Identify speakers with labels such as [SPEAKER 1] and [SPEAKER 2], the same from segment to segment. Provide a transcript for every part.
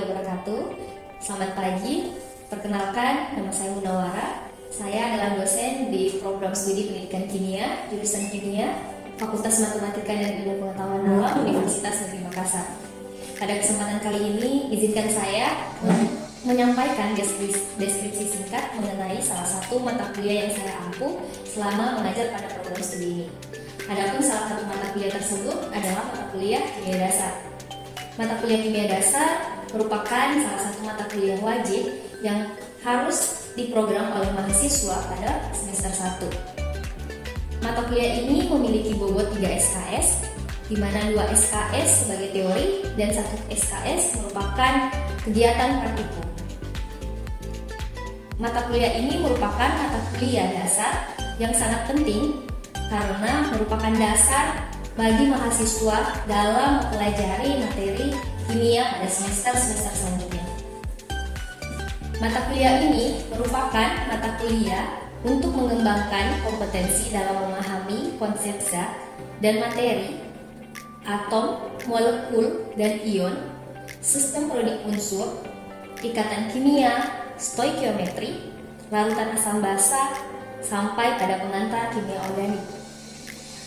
[SPEAKER 1] wabarakatuh. Selamat pagi. Perkenalkan, nama saya Munawara. Saya adalah dosen di program studi pendidikan kimia, jurusan kimia, Fakultas Matematika dan Ilmu Pengetahuan Alam, Universitas Negeri Makassar. Pada kesempatan kali ini, izinkan saya menyampaikan deskripsi singkat mengenai salah satu mata kuliah yang saya ampu selama mengajar pada program studi ini. Adapun salah satu mata kuliah tersebut adalah mata kuliah kimia dasar. Mata kuliah kimia dasar merupakan salah satu mata kuliah wajib yang harus diprogram oleh mahasiswa pada semester 1. Mata kuliah ini memiliki bobot 3 SKS, di mana 2 SKS sebagai teori dan 1 SKS merupakan kegiatan praktikum. Mata kuliah ini merupakan mata kuliah dasar yang sangat penting karena merupakan dasar bagi mahasiswa dalam mempelajari materi kimia pada semester selanjutnya. Mata kuliah ini merupakan mata kuliah untuk mengembangkan kompetensi dalam memahami konsep zat dan materi, atom, molekul, dan ion, sistem periodik unsur, ikatan kimia, stoikiometri, larutan asam basa, sampai pada pengantar kimia organik.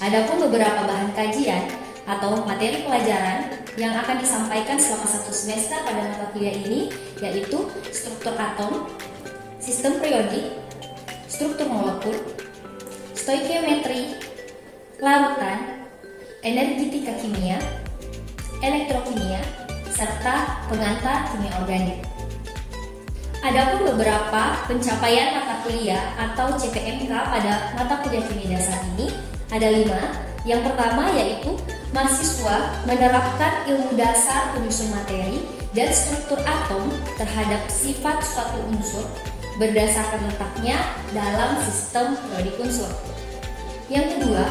[SPEAKER 1] Adapun beberapa bahan kajian atau materi pelajaran yang akan disampaikan selama 1 semester pada mata kuliah ini yaitu struktur atom, sistem periodik, struktur molekul, stoikiometri, larutan, energetika kimia, elektrokimia, serta pengantar kimia organik. Adapun beberapa pencapaian mata kuliah atau CPMK pada mata kuliah kimia dasar ini ada 5. Yang pertama yaitu mahasiswa menerapkan ilmu dasar penyusun materi dan struktur atom terhadap sifat suatu unsur berdasarkan letaknya dalam sistem periodik unsur. Yang kedua,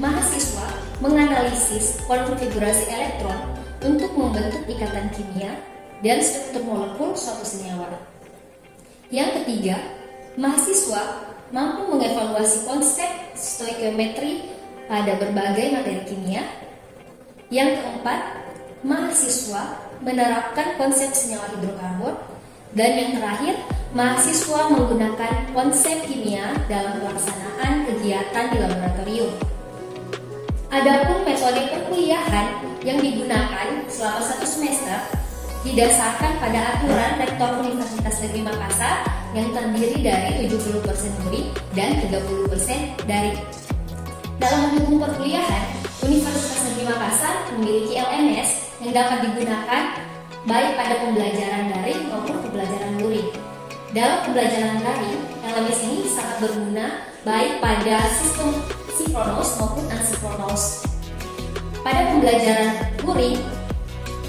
[SPEAKER 1] mahasiswa menganalisis konfigurasi elektron untuk membentuk ikatan kimia dan struktur molekul suatu senyawa. Yang ketiga, mahasiswa mampu mengevaluasi konsep stoikiometri pada berbagai materi kimia. Yang keempat, mahasiswa menerapkan konsep senyawa hidrokarbon. Dan yang terakhir, mahasiswa menggunakan konsep kimia dalam pelaksanaan kegiatan di laboratorium. Adapun metode perkuliahan yang digunakan selama 1 semester didasarkan pada aturan Rektor Universitas Negeri Makassar yang terdiri dari 70% murid dan 30% daring. Dalam mendukung perkuliahan, Universitas Negeri Makassar memiliki LMS yang dapat digunakan baik pada pembelajaran daring maupun pembelajaran luring. Dalam pembelajaran daring, LMS ini sangat berguna baik pada sistem sinkronus maupun asinkronus. Pada pembelajaran luring,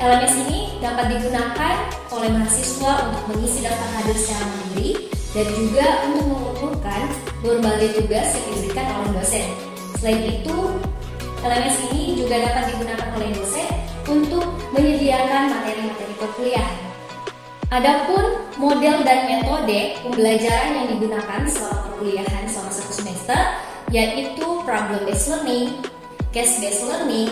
[SPEAKER 1] LMS ini dapat digunakan oleh mahasiswa untuk mengisi daftar hadir secara mandiri dan juga untuk mengumpulkan berbagai tugas yang diberikan oleh dosen. Selain itu, LMS ini juga dapat digunakan oleh dosen untuk menyediakan materi-materi perkuliahan. Adapun model dan metode pembelajaran yang digunakan selama perkuliahan selama 1 semester yaitu problem based learning, case based learning,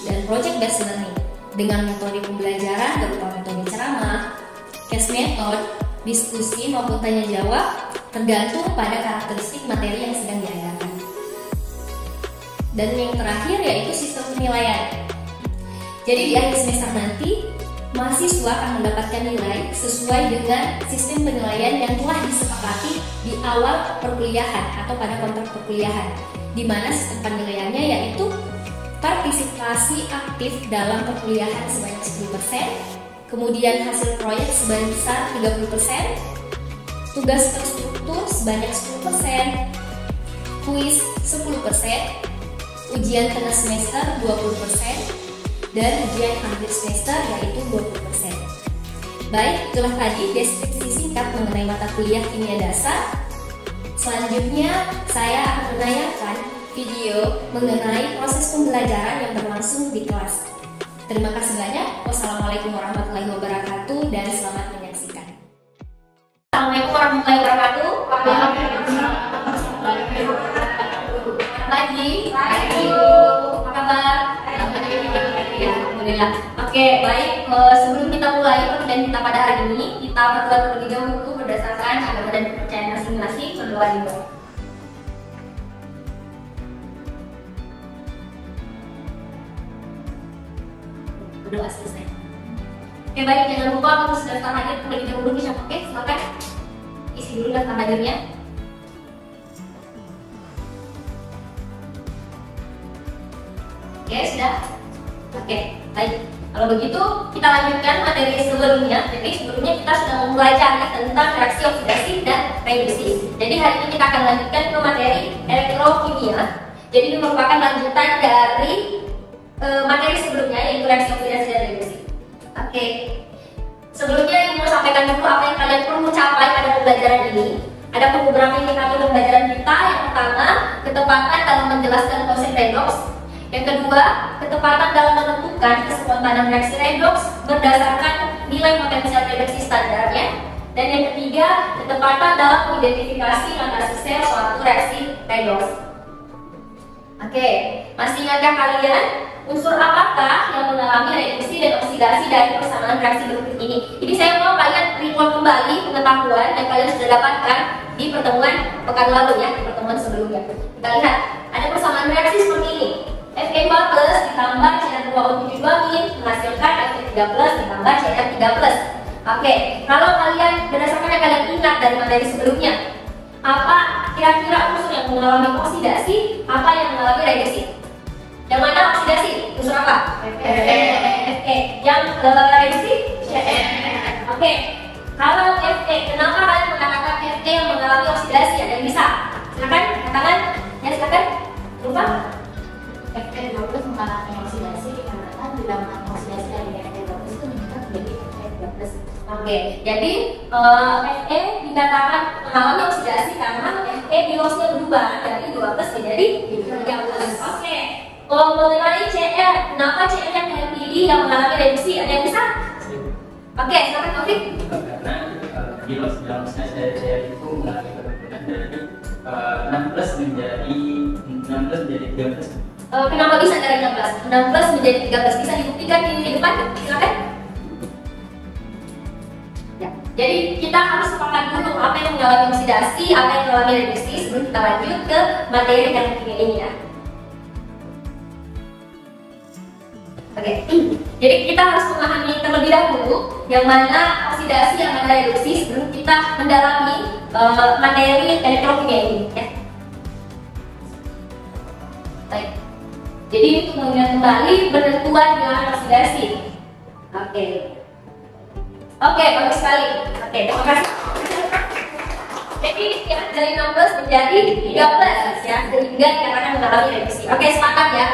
[SPEAKER 1] dan project based learning. Dengan metode pembelajaran berupa metode ceramah, case method, diskusi maupun tanya jawab tergantung pada karakteristik materi yang sedang diajarkan. Dan yang terakhir yaitu sistem penilaian. Jadi di akhir semester nanti mahasiswa akan mendapatkan nilai sesuai dengan sistem penilaian yang telah disepakati di awal perkuliahan atau pada kontrak perkuliahan, di mana sistem penilaiannya yaitu partisipasi aktif dalam perkuliahan sebanyak 10%, kemudian hasil proyek sebesar 30%, tugas terstruktur sebanyak 10%, kuis 10%, ujian tengah semester 20%, dan ujian akhir semester yaitu 20%. Baik, itulah tadi deskripsi singkat mengenai mata kuliah kimia dasar. Selanjutnya, saya akan menayangkan video mengenai proses pembelajaran yang berlangsung di kelas. Terima kasih banyak. Wassalamualaikum warahmatullahi wabarakatuh dan selamat menyaksikan. Assalamualaikum warahmatullahi wabarakatuh. Pagi. Apa kabar? Alhamdulillah. Oke, baik. Sebelum kita mulai penelitian kita pada hari ini, kita perkenalan terlebih dahulu berdasarkan agama dan kepercayaan masing-masing. Berdoa dulu. Berdoa selesai. Oke, baik, jangan lupa untuk daftar hadir terlebih dahulu bisa pakai. Silakan isi dulu daftar hadirnya. Oke, sudah. Oke, baik. Kalau begitu, kita lanjutkan materi sebelumnya. Jadi sebelumnya kita sudah mempelajari tentang reaksi oksidasi dan reduksi. Jadi hari ini kita akan lanjutkan ke materi elektrokimia. Jadi ini merupakan lanjutan dari materi sebelumnya, yaitu reaksi oksidasi dan reduksi. Oke. Sebelumnya yang mau sampaikan dulu apa yang kalian perlu capai pada pembelajaran ini. Ada beberapa indikator pembelajaran kita. Yang pertama, ketepatan dalam menjelaskan konsep redoks. Yang kedua, ketepatan dalam menentukan kespontanan reaksi redoks berdasarkan nilai potensial reduksi standarnya. Dan yang ketiga, ketepatan dalam mengidentifikasi lokasi sel suatu reaksi redoks. Oke, masih ingatkah kalian unsur apakah yang mengalami reduksi dan oksidasi dari persamaan reaksi berikut ini? Jadi saya mau kalian recall kembali pengetahuan yang kalian sudah dapatkan di pertemuan pekan lalu ya, di pertemuan sebelumnya. Kita lihat, ada persamaan reaksi seperti ini. Fe2+ ditambah Cr2O72- menghasilkan Fe3+ ditambah Cr3+. Oke, kalau kalian berdasarkan yang kalian ingat dari materi sebelumnya, apa kira-kira unsur yang mengalami oksidasi, apa yang mengalami reduksi? Yang mana oksidasi? Unsur apa? Fe. Yang reduksi? Cr. Oke, kalau Fe, kenapa kalian mengatakan Fe yang mengalami oksidasi? Ada yang bisa? Silakan, katakan. Ya, silakan. Lupa?
[SPEAKER 2] Fe12 mengalami oksidasi dikarenakan bilangan oksidasi dari Fe12 itu meningkat menjadi Fe3+.
[SPEAKER 1] Oke, jadi Fe dikatakan mengalami oksidasi karena Fe biosnya berubah dari 12 menjadi 13. Oke, mengenai Cr, kenapa Cr yang kalian pilih yang mengalami reduksi? Ada yang bisa? Oke, silakan Taufik.
[SPEAKER 3] Karena bios bilangan dari Cr itu mengalami penurunan dari 16 menjadi 13.
[SPEAKER 1] Kenapa bisa dari 16? 16 menjadi 13 bisa dibuktikan di depan? Silakan. Ya. Jadi kita harus sepakat dulu apa yang mengalami oksidasi, apa yang mengalami reduksi sebelum kita lanjut ke materi yang ketiga ini ya. Oke. Jadi kita harus memahami terlebih dahulu yang mana oksidasi, yang mana reduksi sebelum kita mendalami materi elektrokimia ini ya. Baik. Jadi untuk mengingat kembali penentuan nilai oksidasi. Oke, bagus sekali. Oke, terima kasih. Jadi ya, dari 16 menjadi 13 ya, sehingga dikatakan mengalami reduksi. Oke, sepakat ya.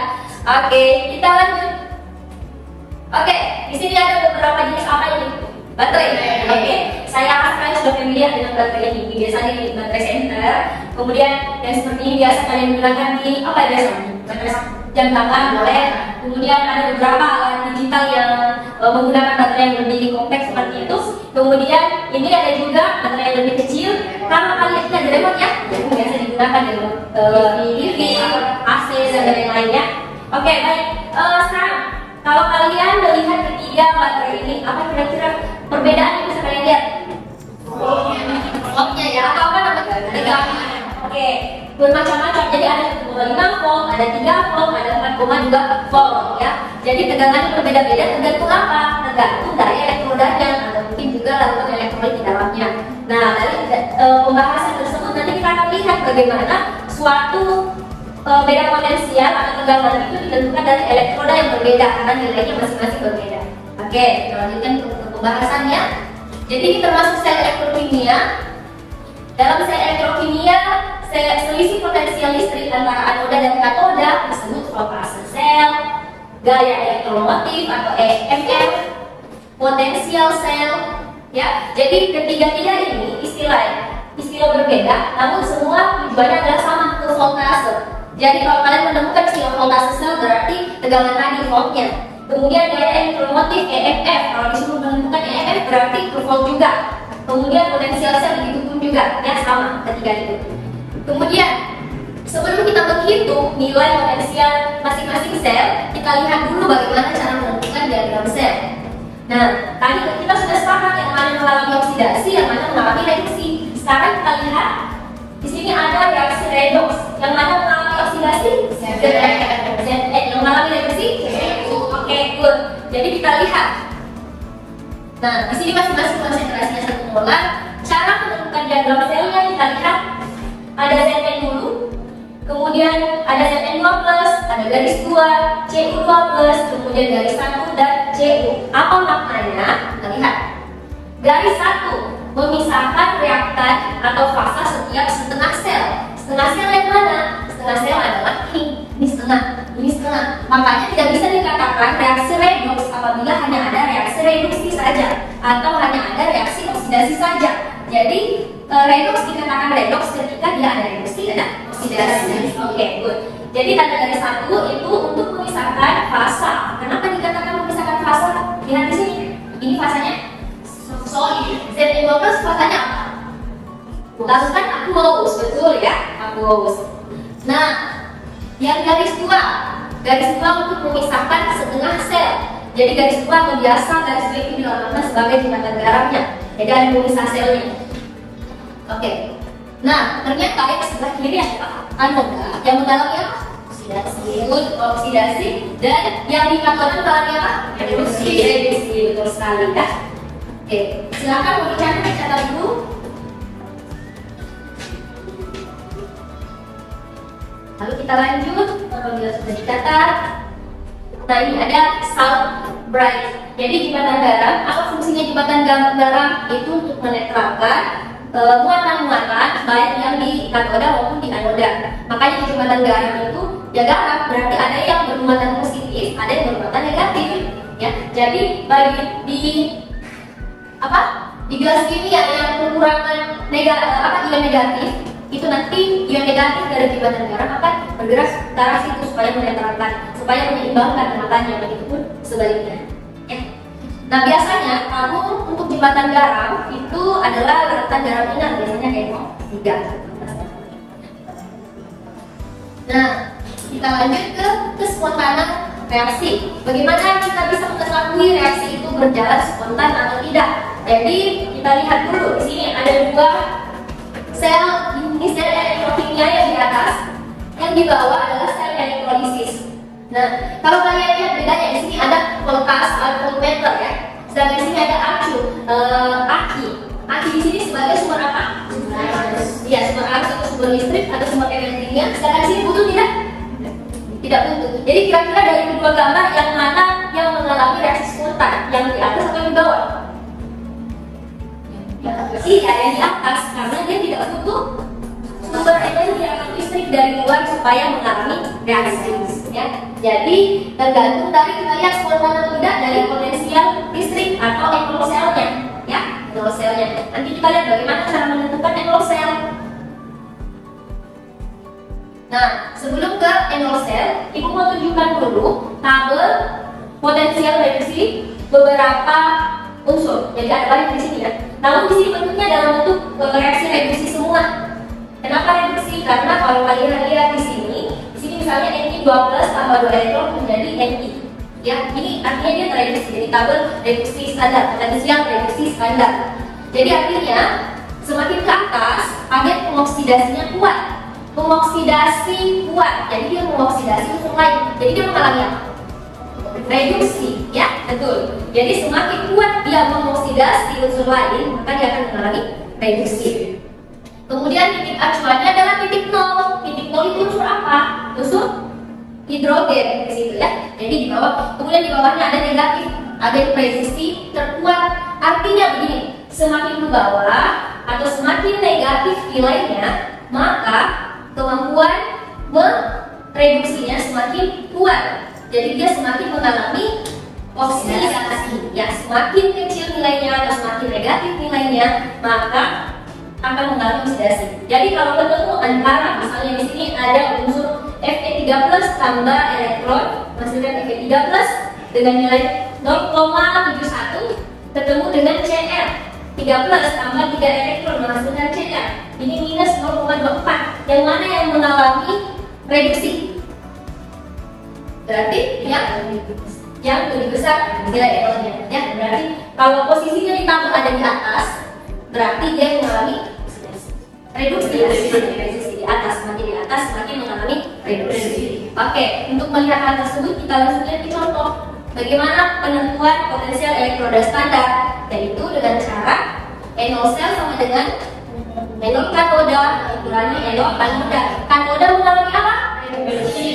[SPEAKER 1] Oke, kita lanjut. Oke, di sini ada beberapa jenis apa ini? Baterai. Oke, saya harap kalian sudah familiar dengan baterai ini. Biasanya di baterai center. Kemudian yang seperti ini biasa kalian gunakan di apa ya biasanya? Jam tangan boleh. Kemudian ada beberapa alat digital yang menggunakan baterai yang lebih kompleks seperti itu. Kemudian ini ada juga baterai yang lebih kecil. Karena kalian ini ada remote ya, yang biasa digunakan di TV, AC dan lain-lainnya. Oke, baik. Sekarang kalau kalian melihat ketiga baterai ini, apa kira-kira perbedaan yang bisa kalian lihat? Voltnya ya, atau apa namanya? Tegangan. Oke, bermacam-macam. Jadi ada 5 volt, ada 3 volt, ada 4,2 volt ya. Jadi tegangannya berbeda-beda tergantung apa? Tergantung dari elektrodanya atau mungkin juga larutan elektrolit di dalamnya. Nah, dari pembahasan tersebut nanti kita akan lihat bagaimana suatu beda potensial atau tegangan itu ditentukan dari elektroda yang berbeda karena nilainya masing-masing berbeda. Oke, kita lanjutkan ke pembahasannya. Jadi ini termasuk sel elektrokimia. Dalam sel elektrokimia, selisih potensial listrik antara anoda dan katoda disebut voltase sel, gaya elektromotif atau EMF, potensial sel. Ya, jadi ketiga-tiga ini istilah berbeda, namun semua tujuannya adalah sama, ke voltase. Jadi kalau kalian menemukan istilah voltase sel berarti tegangan tadi voltnya. Kemudian gaya elektromotif EMF, kalau disuruh menemukan EMF berarti ke volt juga. Kemudian potensial sel begitu pun juga, ya sama ketiga itu. Kemudian sebelum kita menghitung nilai potensial masing-masing sel, kita lihat dulu bagaimana cara menentukan diagram sel. Nah, tadi kita sudah sepakat yang mana mengalami oksidasi, yang mana mengalami reduksi. Sekarang kita lihat di sini ada reaksi redox, yang mana mengalami oksidasi, yang mengalami reduksi. Oke, good. Jadi kita lihat. Nah, di sini masing-masing konsentrasinya 1 molar. Cara menentukan diagram selnya kita lihat. Ada Zn dulu, kemudian ada Zn2+, ada garis 2, Cu2+, kemudian garis 1 dan Cu. Apa maknanya? Kita lihat. Garis 1 memisahkan reaktan atau fasa setiap setengah sel. Setengah sel yang mana? Setengah sel adalah ini setengah. Makanya tidak bisa dikatakan reaksi redoks apabila hanya ada reaksi reduksi saja atau hanya ada reaksi oksidasi saja. Jadi redoks dikatakan redoks ketika dia ada reduksi, ada oksidasi. Oke, good. Jadi tanda garis 1 itu untuk memisahkan fasa. Kenapa dikatakan memisahkan fasa? Lihat di sini. Ini fasanya solid. Zn2+ fasanya apa? Lalu kan aqueous, betul ya? Aqueous. Nah, yang garis 2 untuk memisahkan setengah sel. Jadi garis 2 atau biasa garis 2 itu dinamakan sebagai jembatan garamnya. Jadi ada pemisah selnya. Oke. Nah, ternyata yang sebelah kiri adalah anoda yang mengalami apa? Oksidasi. Dan yang di katoda mengalami apa? Reduksi. Betul sekali ya. Oke. Silakan mau dicatat dulu. Lalu kita lanjut, apabila sudah dicatat. Nah, ini ada salt bright. Jadi jembatan garam, apa fungsinya jembatan garam? Itu untuk menetralkan muatan-muatan baik yang di katoda maupun di anoda. Makanya di jembatan garam itu ya garam berarti ada yang bermuatan positif, ada yang bermuatan negatif. Ya, jadi bagi di gelas ini yang kekurangan ion negatif, itu nanti ion negatif dari jembatan garam akan bergerak ke arah situ supaya menetralkan, supaya menyeimbangkan muatannya, begitupun sebaliknya. Ya. Nah, biasanya kamu untuk jembatan garam itu adalah larutan garam ingat, biasanya NO3. Nah, kita lanjut ke kespontanan reaksi. Bagaimana kita bisa mengetahui reaksi itu berjalan spontan atau tidak? Jadi kita lihat dulu di sini ada 2 sel, ini sel elektrokimia yang di atas, yang di bawah adalah sel elektrolisis. Nah, kalau kalian lihat bedanya di sini ada kulkas atau voltmeter ya. Sedangkan di sini ada aki. Aki di sini sebagai sumber apa? Iya, sumber arus atau sumber listrik atau sumber energinya. Sedangkan di sini butuh tidak? Tidak butuh. Jadi kira-kira dari kedua gambar yang mana yang mengalami reaksi spontan? Yang di atas atau di bawah? Iya, yang di atas karena dia tidak butuh sumber energi atau listrik dari luar supaya mengalami reaksi. Ya. Jadi tergantung dari kita lihat spontan atau tidak dari potensial listrik atau endoselnya. Ya, endoselnya. Nanti kita lihat bagaimana cara menentukan endosel. Nah, sebelum ke endosel, Ibu mau tunjukkan dulu tabel potensial reduksi beberapa unsur. Jadi ada banyak di sini ya. Namun di sini bentuknya dalam bentuk reaksi reduksi semua. Kenapa reduksi? Karena kalau kalian lihat di sini misalnya Ni2+ tambah 2 elektron menjadi Ni. Ya, ini artinya dia tereduksi. Jadi tabel reduksi standar, potensial reduksi standar. Jadi artinya semakin ke atas, agen pengoksidasinya kuat. Mengoksidasi kuat. Jadi dia mengoksidasi unsur lain. Jadi dia mengalami apa? Reduksi, ya, betul. Jadi semakin kuat dia mengoksidasi unsur lain, maka dia akan mengalami reduksi. Kemudian titik acuannya adalah titik 0. Titik 0 itu unsur apa? Unsur hidrogen di situ ya. Jadi di bawah, kemudian di bawahnya ada negatif, agen reduksi terkuat. Artinya begini, semakin ke bawah atau semakin negatif nilainya, maka kemampuan mereduksinya semakin kuat. Jadi dia semakin mengalami oksidasi. Ya, semakin kecil nilainya atau semakin negatif nilainya, maka akan mengalami oksidasi. Jadi kalau ketemu antara misalnya di sini ada unsur Fe3+ tambah elektron menghasilkan Fe3+ dengan nilai 0,71 ketemu dengan Cr3+ tambah 3 elektron menghasilkan Cr. Ini minus 0,24. Yang mana yang mengalami reduksi? Berarti yang lebih besar nilai NO-nya. Ya, berarti kalau posisinya di tabel ada di atas, berarti dia mengalami reduksi di atas, semakin mengalami reduksi. Oke, untuk melihat hal tersebut kita langsung lihat di contoh bagaimana penentuan potensial elektroda standar, yaitu dengan cara NO sel sama dengan NO katoda dikurangi NO anoda. Katoda mengalami apa? Reduksi.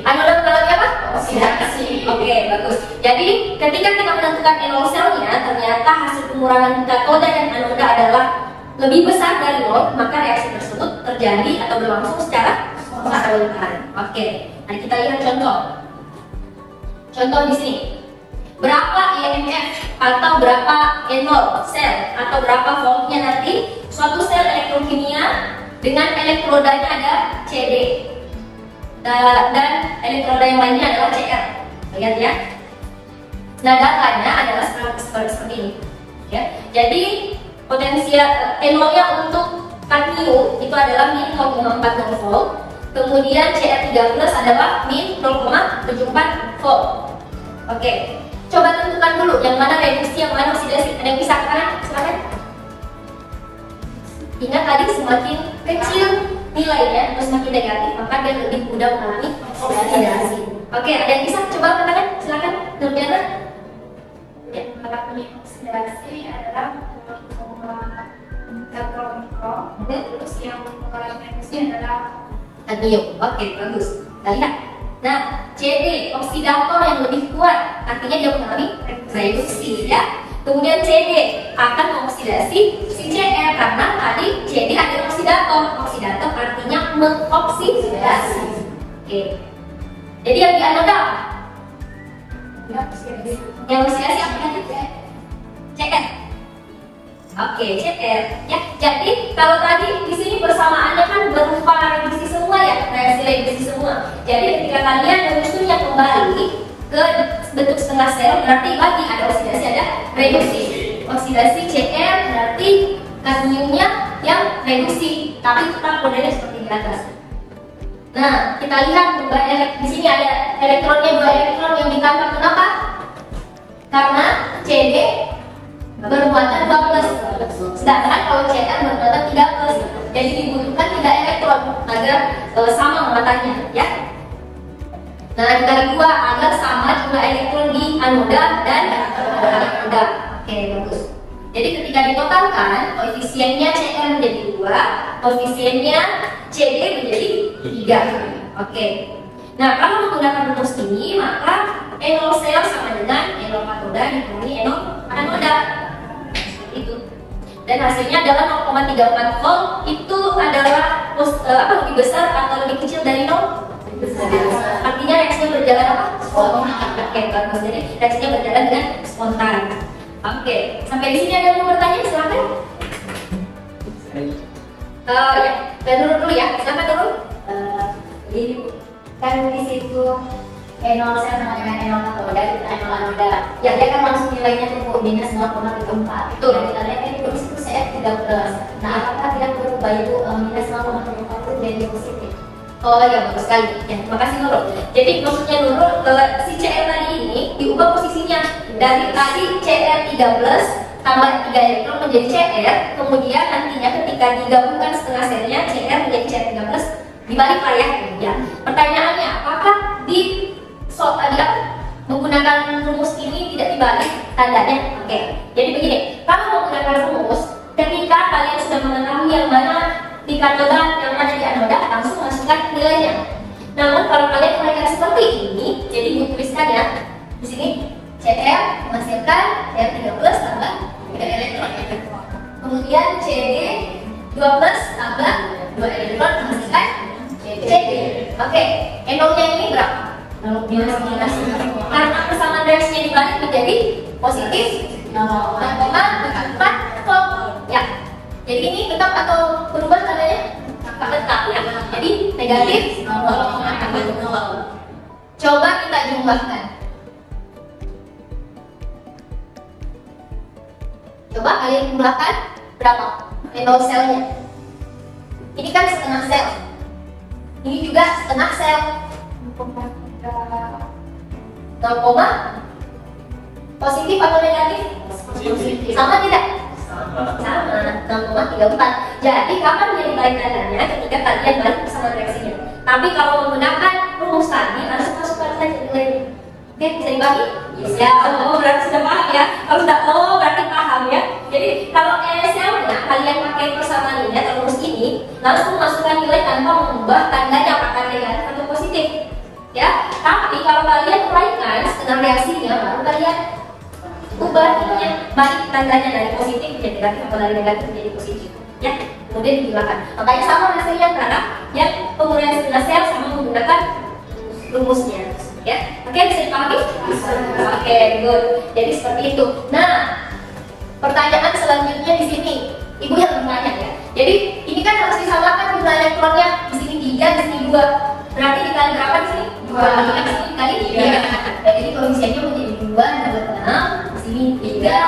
[SPEAKER 1] Anoda mengalami apa? Oksidasi. Oke, bagus. Jadi ketika kita menentukan NO selnya, ternyata hasil pengurangan katoda dan anoda adalah lebih besar dari 0, maka reaksi tersebut terjadi atau berlangsung secara spontan. Oke, mari kita lihat contoh. Contoh di sini. Berapa EMF atau berapa E0 sel atau berapa voltnya nanti suatu sel elektrokimia dengan elektrodanya ada CD dan elektroda yang lainnya adalah CR. Lihat ya. Nah, datanya adalah seperti ini. Ya. Jadi potensial NO-nya untuk kadmium itu adalah min 0,40 volt. Kemudian CR3+ adalah min 0,74 volt. Oke, coba tentukan dulu yang mana reduksi, yang mana oksidasi. Ada yang bisa ke kanan? Silakan. Ingat tadi semakin kecil nilainya atau semakin negatif, maka dia lebih mudah mengalami oksidasi. Oke, ada yang bisa coba katakan? Silakan, Nurdiana. Ya,
[SPEAKER 2] mengalami oksidasi adalah 0,4 mikron. Terus yang mengalami reduksi adalah
[SPEAKER 1] kadmium. Oke, bagus. Kita lihat. Nah, CD oksidator yang lebih kuat, artinya dia mengalami reduksi ya. Kemudian CD akan mengoksidasi si CR karena tadi CD ada oksidator. Oksidator artinya mengoksidasi. Oke. Jadi yang di anoda yang oksidasi apa tadi? CR. Oke, CR ya. Jadi kalau tadi di sini persamaannya kan berupa reduksi semua ya, reduksi semua. Jadi ketika kalian menyusunnya kembali ke bentuk setengah sel, berarti lagi ada oksidasi, ada reduksi. Oksidasi CR berarti kadmiumnya yang reduksi, tapi tetap kodenya seperti di atas. Nah, kita lihat di sini ada elektronnya, 2 elektron yang ditambah. Kenapa? Karena CD bermuatan 2+, sedangkan kalau CR bermuatan 3+, jadi dibutuhkan 3 elektron agar sama muatannya ya. Nah, dibagi 2 agar sama jumlah elektron di anoda dan anoda. Oke, bagus. Jadi ketika ditotalkan, koefisiennya CR menjadi 2, koefisiennya CD menjadi 3. Oke. Nah, kalau menggunakan rumus ini, maka NO sel sama dengan NO katoda dikurangi NO anoda. Itu. Dan hasilnya adalah 0,34 volt. Itu adalah lebih besar atau lebih kecil dari 0? Artinya reaksinya berjalan apa? Spontan. Oke, bagus. Jadi reaksinya berjalan dengan spontan. Oke, sampai di sini ada yang mau bertanya? Silakan. Ya, Nurul dulu ya. Silakan Nurul.
[SPEAKER 2] Jadi kan di situ NO sel sama dengan NO katoda kita NO anoda. Ya, dia kan langsung nilainya tuh minus 0,34.
[SPEAKER 1] Betul.
[SPEAKER 2] Kita lihat ini terus itu CR3+. Nah, apakah tidak berubah itu minus 0,34 itu jadi positif?
[SPEAKER 1] Oh ya, bagus sekali. Ya, makasih Nurul. Jadi maksudnya Nurul, si CR tadi ini diubah posisinya dari tadi CR3+ tambah 3 elektron menjadi CR, kemudian nantinya ketika digabungkan setengah selnya CR menjadi CR3+, dibalik lah ya. Pertanyaannya, apakah di tadi menggunakan rumus ini tidak dibalik tandanya? Oke. Jadi begini, kalau menggunakan rumus, ketika kalian sudah mengetahui yang mana di katoda, yang mana di anoda, langsung masukkan nilainya. Namun kalau kalian menggunakan seperti ini, jadi dituliskan ya di sini CR menghasilkan CR3+ tambah 3 elektron. Kemudian CD 2+ tambah 2 elektron menghasilkan CD. Oke, NO-nya ini berapa? Minus. Karena persamaan reaksinya dibalik menjadi positif 0,4 volt. Ya. Jadi ini tetap atau berubah tandanya? Tetap ya. Jadi negatif 0,4. Coba kita jumlahkan. Coba kalian jumlahkan berapa NO selnya. Ini kan setengah sel. Ini juga setengah sel. 0,4
[SPEAKER 2] Positif atau negatif?
[SPEAKER 3] Positif.
[SPEAKER 2] Sama tidak?
[SPEAKER 3] Sama.
[SPEAKER 2] Sama, 6,34. Jadi kapan menjadi balik tandanya? Ketika kalian balik bersama reaksinya. Tapi kalau menggunakan rumus tadi langsung masukkan saja nilainya. Oke, bisa dibagi? Ya, berarti sudah paham ya. Kalau sudah berarti paham ya. Jadi kalau LCM-nya kalian pakai persamaan ini atau rumus ini, langsung masukkan nilai tanpa mengubah tandanya apakah negatif atau positif. Ya, tapi kalau kalian uraikan setengah reaksinya, baru kalian ubah ininya, balik tandanya dari positif menjadi negatif atau dari negatif menjadi positif. Ya, kemudian digunakan. Makanya sama hasilnya karena yang penguraian setengah sel sama menggunakan rumusnya. Ya, oke, bisa dipahami? Oke, good. Jadi seperti itu. Nah, pertanyaan selanjutnya di sini, ibu yang bertanya ya. Jadi ini kan harus disamakan jumlah elektronnya di sini 3, di sini 2. Berarti dikali berapa di sini? 2. Di sini dikali 3. Jadi koefisiennya menjadi 2 dapat 6. Di sini 3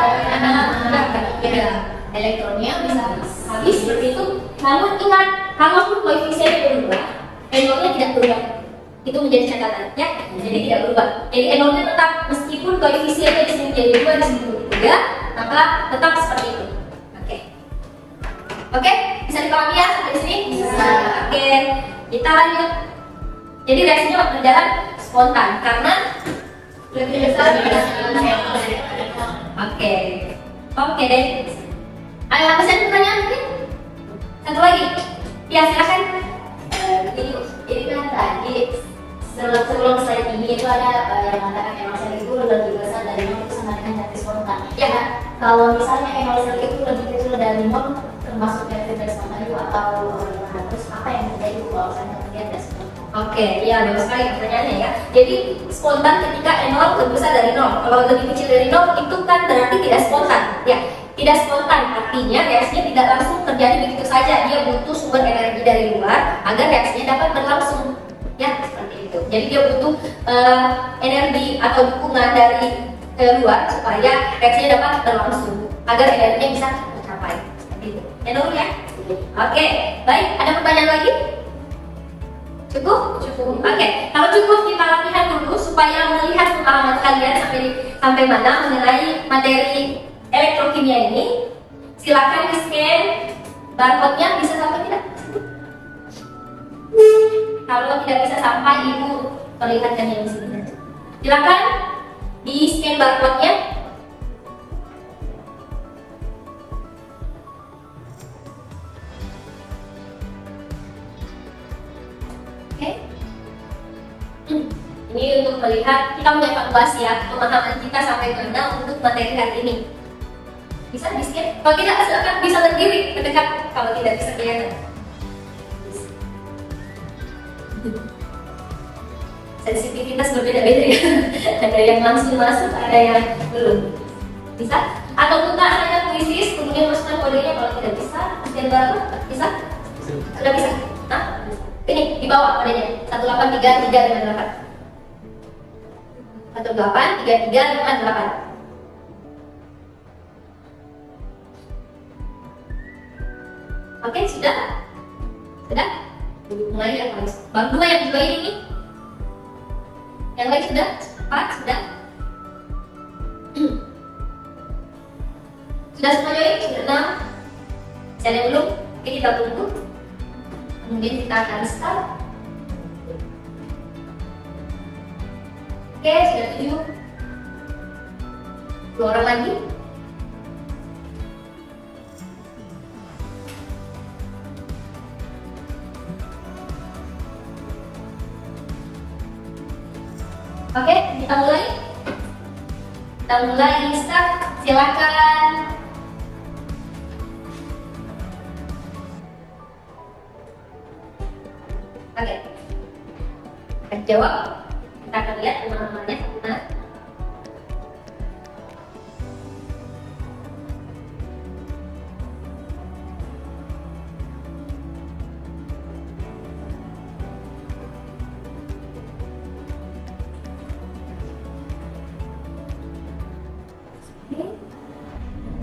[SPEAKER 2] 6. Elektronnya bisa habis seperti itu. Namun ingat, kalau koefisiennya berubah, N0-nya tidak berubah. Itu menjadi catatan ya. Jadi tidak berubah. Jadi N0-nya tetap meskipun koefisiennya di sini menjadi 2, di sini menjadi 3, maka tetap seperti itu. Oke, bisa dipahami ya sampai di sini? Bisa. Oke, kita lanjut. Jadi reaksinya berjalan spontan karena lebih besar. Oke deh. Ayo, apa sih pertanyaan mungkin? Satu lagi. Ya, silakan. Ini kan tadi sebelum slide ini itu ada yang mengatakan emulsel itu lebih besar dari 0 itu sama dengan reaksi spontan. Ya kan? Kalau misalnya emulsel itu lebih kecil dari 0 termasuk reaksi spontan itu atau terus apa yang terjadi kalau misalnya kemudian reaksi spontan?
[SPEAKER 1] Oke, iya bagus sekali pertanyaannya ya. Jadi spontan ketika N0 lebih besar dari 0. Kalau lebih kecil dari 0 itu kan berarti tidak spontan. Ya, tidak spontan artinya reaksinya tidak langsung terjadi begitu saja. Dia butuh sumber energi dari luar agar reaksinya dapat berlangsung. Ya, seperti itu. Jadi dia butuh energi atau dukungan dari luar supaya reaksinya dapat berlangsung agar energinya bisa tercapai. Seperti itu. Ya dulu ya. Oke, baik. Ada pertanyaan lagi? Cukup? Cukup. Oke, kalau cukup kita latihan dulu supaya melihat pemahaman kalian sampai mana mengenai materi elektrokimia ini. Silakan di scan barcode-nya, bisa sampai tidak? Kalau tidak bisa sampai, ibu perlihatkan yang di sini. Silakan di scan barcode-nya. Oke. Ini untuk melihat kita mengevaluasi ya pemahaman kita sampai mana untuk materi hari ini. Bisa di scan? Kalau tidak silakan bisa berdiri mendekat. Kalau tidak bisa kelihatan. Sensitivitas berbeda-beda ya. Ada yang langsung masuk, ada yang belum. Bisa? Atau buka saja puisis, kemudian masukkan kodenya. Kalau tidak bisa, scan barcode bisa? Sudah bisa? Nah, ini di bawah kodenya 18338. 18338. Oke, sudah? Sudah? Mulai yang paling baru 2 yang kedua ini. Yang lain sudah? 4 sudah? Sudah semuanya ini? Sudah 6? Saya lihat belum? Oke, kita tunggu. Kemudian kita akan start. Oke, sudah 7. 2 orang lagi. Oke, kita mulai. Kita mulai start. Silakan. Oke. Kita jawab. Kita akan lihat pemahamannya bagaimana.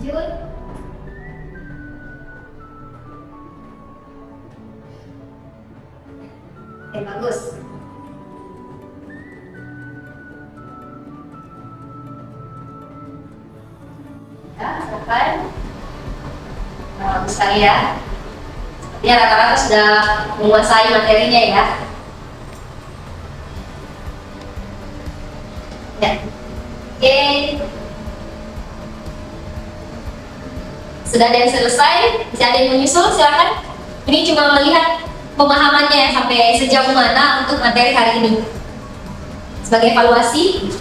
[SPEAKER 1] Lanjut. Oke, bagus.
[SPEAKER 2] bagus sekali ya. Sepertinya rata-rata sudah menguasai materinya ya. Ya. Oke. Sudah ada yang selesai, bisa ada yang menyusul, silakan. Ini cuma melihat pemahamannya sampai sejauh mana untuk materi hari ini. Sebagai evaluasi.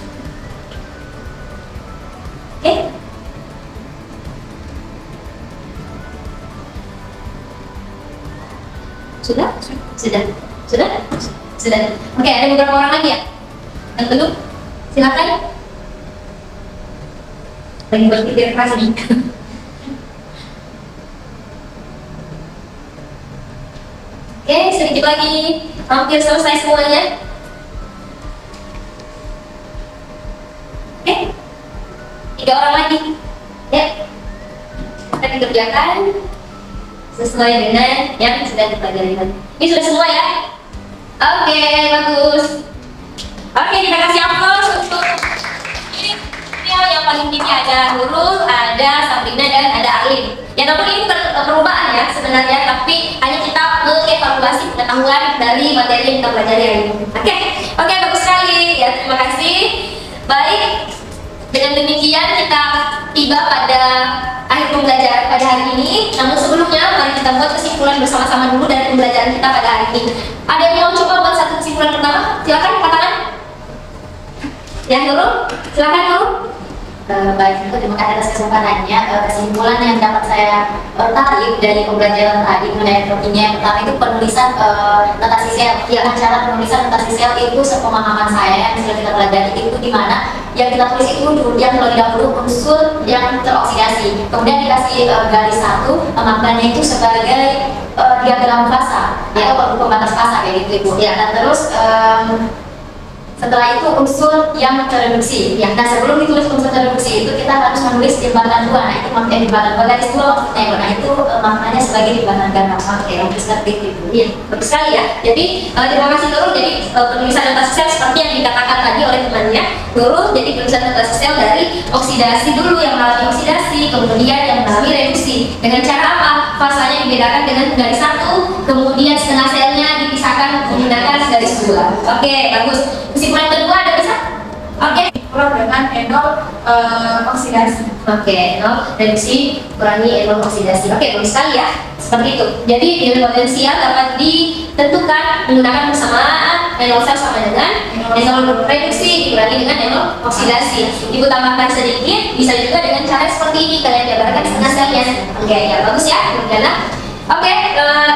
[SPEAKER 2] Oke. Sudah? Sudah. Sudah? Sudah. Oke, ada beberapa orang lagi ya? Yang belum? Silakan. Lagi berpikir keras nih. Oke, sedikit lagi. Hampir selesai semuanya. Oke. 3 orang lagi. Ya. Kita dikerjakan sesuai dengan yang sudah dipelajari tadi. Ini sudah semua ya? Oke, bagus. Oke, kita kasih aplaus untuk ini yang paling tinggi, ada Nurul, ada Sabrina, dan ada Arlin. Ya, namun ini perubahan ya sebenarnya, tapi hanya kita mengevaluasi pengetahuan dari materi yang kita pelajari hari ini. Oke, bagus sekali. Ya, terima kasih. Baik, dengan demikian kita tiba pada akhir pembelajaran pada hari ini. Namun sebelumnya, mari kita buat kesimpulan bersama-sama dulu dari pembelajaran kita pada hari ini. Ada yang mau coba buat satu kesimpulan pertama? Silakan, katakan. Ya, Nurul, silakan Nurul.
[SPEAKER 4] Baik, terima kasih atas kesempatannya. Kesimpulan yang dapat saya tarik dari pembelajaran tadi mengenai topiknya yang pertama itu penulisan notasi sel. Ya, cara penulisan notasi sel itu sepemahaman saya yang sudah kita pelajari itu di mana yang kita tulis itu yang terlebih dahulu unsur yang teroksidasi, kemudian dikasih garis satu, maknanya itu sebagai diagram fasa atau pembatas fasa kayak gitu Ibu. Ya, dan terus setelah itu unsur yang tereduksi. Ya, nah sebelum ditulis unsur tereduksi itu kita harus menulis jembatan 2. Nah itu maknanya jembatan 2 garis 2 maksudnya. Nah itu maknanya sebagai jembatan ganda. Oke, seperti itu.
[SPEAKER 2] Iya, bagus sekali ya. Jadi terima kasih Nurul. Jadi penulisan notasi sel seperti yang dikatakan tadi oleh temannya Nurul. Jadi penulisan notasi sel dari oksidasi dulu, yang mengalami oksidasi, kemudian yang mengalami reduksi. Dengan cara apa? Fasanya dibedakan dengan garis 1, kemudian setengah selnya dipisahkan menggunakan garis 2. Oke, bagus. Kesimpulan kedua ada bisa? Oke.
[SPEAKER 4] Kurang dengan enol oksidasi.
[SPEAKER 2] Oke, enol reduksi kurangi enol oksidasi. Oke, bagus sekali ya. Seperti itu. Jadi nilai potensial dapat ditentukan menggunakan persamaan enol sel sama dengan enol reduksi dikurangi dengan enol oksidasi. Ibu tambahkan sedikit, bisa juga dengan cara seperti ini, kalian jabarkan setengah selnya. Oke, ya bagus ya. Oke,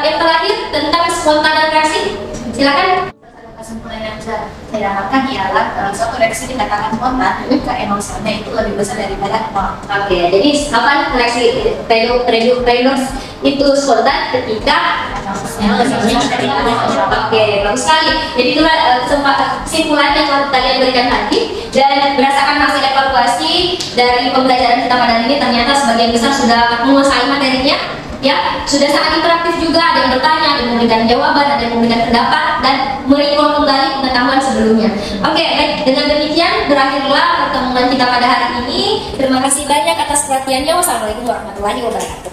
[SPEAKER 2] yang terakhir tentang spontan reaksi. Silakan.
[SPEAKER 4] Kesimpulan yang bisa saya dapatkan ialah suatu reaksi dikatakan spontan jika enol selnya itu lebih besar daripada nol.
[SPEAKER 2] Oke, jadi kapan reaksi redox itu spontan ketika enol selnya dari nol. Oke, bagus sekali. Jadi itulah kesimpulan yang kalian berikan tadi, dan berdasarkan hasil evaluasi dari pembelajaran kita pada hari ini ternyata sebagian besar sudah menguasai materinya. Ya, sudah sangat interaktif juga, ada yang bertanya, ada yang memberikan jawaban, ada yang memberikan pendapat, dan merecall kembali pengetahuan sebelumnya. Oke, baik, dengan demikian berakhirlah pertemuan kita pada hari ini. Terima kasih banyak atas perhatiannya. Wassalamualaikum warahmatullahi wabarakatuh.